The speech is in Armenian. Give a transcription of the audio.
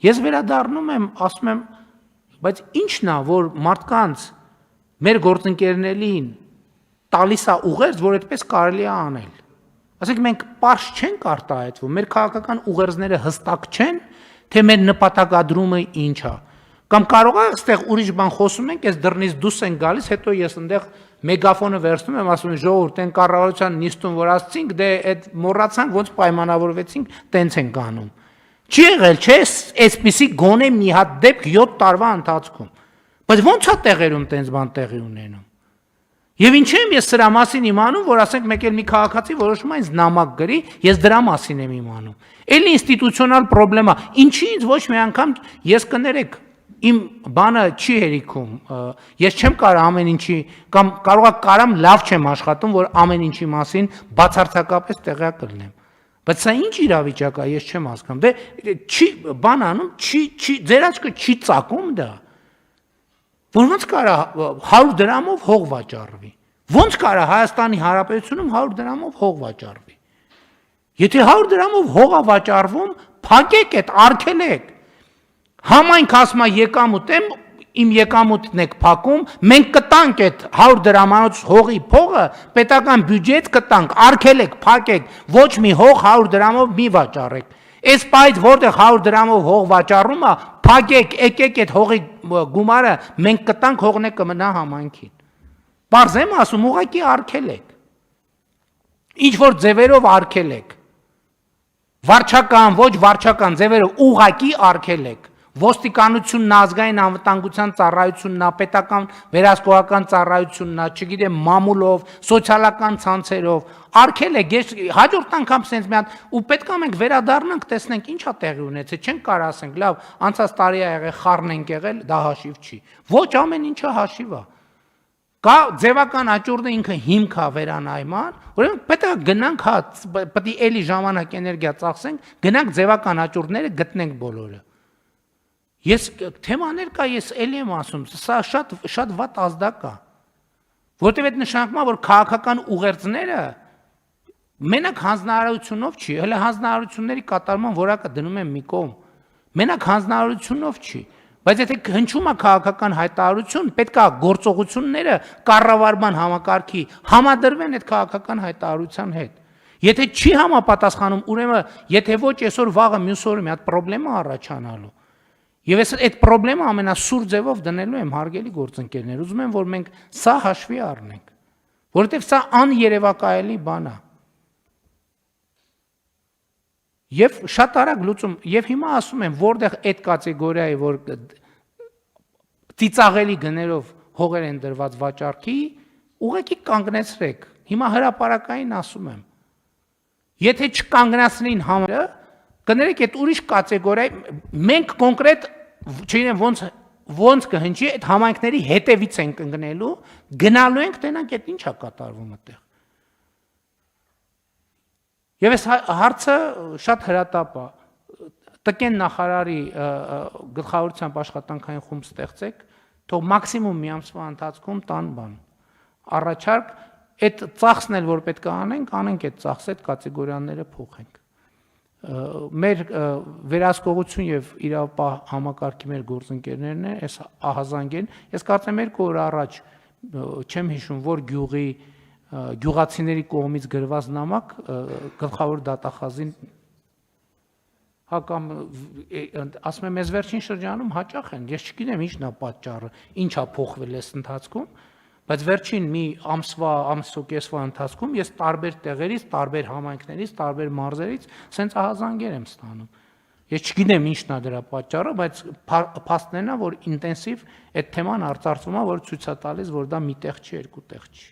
Ես վերադառնում եմ, ասում եմ, բայց ի՞նչն է, որ մարդկանց մեր գործընկերներին տալիս է ուղերձ, որ այդպես կարելի է անել։ Ասենք մենք պարզ չենք արտահայտվում, մեր քաղաքական ուղերձները հստակ չեն, թե մեր նպատակադրումը ինչ է։ Կամ կարող է այստեղ ուրիշ բան խոսում ենք, այս դռնից դուրս են գալիս, հետո ես այնտեղ մեգաֆոնը վերցնում եմ, ասում եմ ժողովուրդ, այն կառավարության նիստում որ ասցինք, դե այդ մոռացանք, ոնց պայմանավորվեցինք, տենց ենք անում։ Չի եղել, չէ՞, այսպիսի գոնե մի հատ դեպք 7 տարվա ընթացքում։ Բայց ո՞նց է տեղերում տենց բան տեղի ունենում։ Եվ ինչու եմ ես սրա մասին իմանում, որ ասենք մեկ էլ մի քաղաքացի որոշում է ինձ նամակ գրի, ես դրա մասին եմ իմանում։ Էլի ինստիտուցիոնալ պրոբլեմա, ինչի ինձ ոչ մի անգամ ես կներեք, իմ բանը չի հերիքում, ես չեմ կարող ամեն ինչի, կամ կարող կարամ լավ չեմ աշխատում, որ ամեն ինչի մասին բացարձակապես տեղյակ լինեմ։ Բայց սա ինչ իրավիճակ է, ես չեմ հասկանում։ Դե չի բան անում, ձեր աչքը չի ծակում դա։ Որ ոնց կարա 100 դրամով հող վաճառվի։ Ոնց կարա Հայաստանի Հանրապետությունում 100 դրամով հող վաճառվի։ Եթե 100 դրամով հող է վաճառվում, փակեք այդ, արգելեք։ Համայնք ասում է եկամուտ եմ, իմ եկամուտն եք փակում, մենք կտանք այդ 100 դրամանոց հողի փողը, պետական բյուջեից կտանք, արգելեք, փակեք, ոչ մի հող 100 դրամով մի վաճառեք։ Այս պայից որտեղ 100 դրամով հող վաճառում է, փակեք, եկեք այդ հողի գումարը մենք կտանք, հողն է կմնա համայնքին։ Պարզ եմ ասում, ուղղակի արգելեք։ Ինչ որ ձևերով արգելեք։ Վարչական, ոչ վարչական ձևերով ուղղակի արգելեք։ Ոստիկանությունն, ազգային անվտանգության ծառայությունն, պետական վերահսկողական ծառայությունն, չգիտեմ, մամուլով, սոցիալական ցանցերով, արգելեք, ես հաջորդ անգամ sense մի հատ ու պետք է մենք վերադառնանք, տեսնենք ինչ է տեղի ունեցել, չենք կարող ասենք, լավ, անցած տարի ա եղել, խառն ենք եղել, դա հաշիվ չի։ Ոչ ամեն ինչը հաշիվ է։ Կա ձևական աճուրդը ինքը հիմք է վերանայման, ուրեմն պետք է գնանք, հա, պետք է էլի ժամանակ էներգիա ծախսենք, գնանք ձևական աճուրդները գտնենք բոլորը։ Ես թեմաներ կա, ես էլի եմ ասում, սա շատ վատ ազդակ է, որտեղ այդ նշանակում է, որ քաղաքական ուղերձները մենակ հանձնարարությունով չի, հələ հանձնարարությունների կատարման որակը դնում եմ մի կողմ, մենակ հանձնարարությունով չի, բայց եթե հնչում է քաղաքական հայտարարություն, պետք է գործողությունները կառավարման համակարգի համադրվեն այդ քաղաքական հայտարարության հետ։ Եթե չի համապատասխանում, ուրեմն եթե ոչ այսօր վաղը մյուս օրը մի հատ պրոբլեմ է առաջանալու։ Եվ ես այդ պրոբլեմը ամենասուր ձևով դնելու եմ, հարգելի գործընկերներ, ուզում եմ, որ մենք սա հաշվի առնենք, որովհետև սա աներևակայելի բան է։ Եվ շատ արագ լուծում, եւ հիմա ասում եմ, որտեղ այդ կատեգորիայի, որ ծիծաղելի գներով հողեր են դրված վաճառքի, ուղղակի կանգնեցրեք։ Հիմա հրապարակային ասում եմ։ Եթե չկանգնացնին համը, կներեք այդ ուրիշ կատեգորիայի, մենք կոնկրետ չգիտեմ ոնց կհնչի, այդ համայնքների հետևից ենք ընկնելու, գնալու ենք, տենանք այդ ինչ է կատարվում այդտեղ։ Եվ այս հարցը շատ հրատապ է, տկեն նախարարի գլխավորությամբ աշխատանքային խումբ ստեղծեք, թող մաքսիմում մի ամսվա ընթացքում տան բան, առաջարկ, այդ ծախսն էլ որ պետք է անենք այդ ծախսը, այդ կատեգորիաները փոխենք։ Մեր վերահսկողություն եւ իրավապահ համակարգի մեր գործընկերներն են, այս ահազանգ են, ես կարծեմ 2 օր առաջ չեմ հիշում, որ գյուղացիների կողմից գրված նամակ գլխավոր դատախազին կամ ասում եմ, ես վերջին շրջանում հաճախ են, ես չգիտեմ ինչն է պատճառը, ինչ է փոխվել այս ընթացքում, բայց վերջին մի ամսվա ընթացքում ես տարբեր տեղերից, տարբեր համայնքներից, տարբեր մարզերից սենց ահազանգեր եմ ստանում։ Ես չգիտեմ ինչն է դրա պատճառը, բայց փաստն է, որ ինտենսիվ այդ թեման արծարծվում է, որ ցույց է տալիս, որ դա մի տեղ չի, երկու տեղ չի։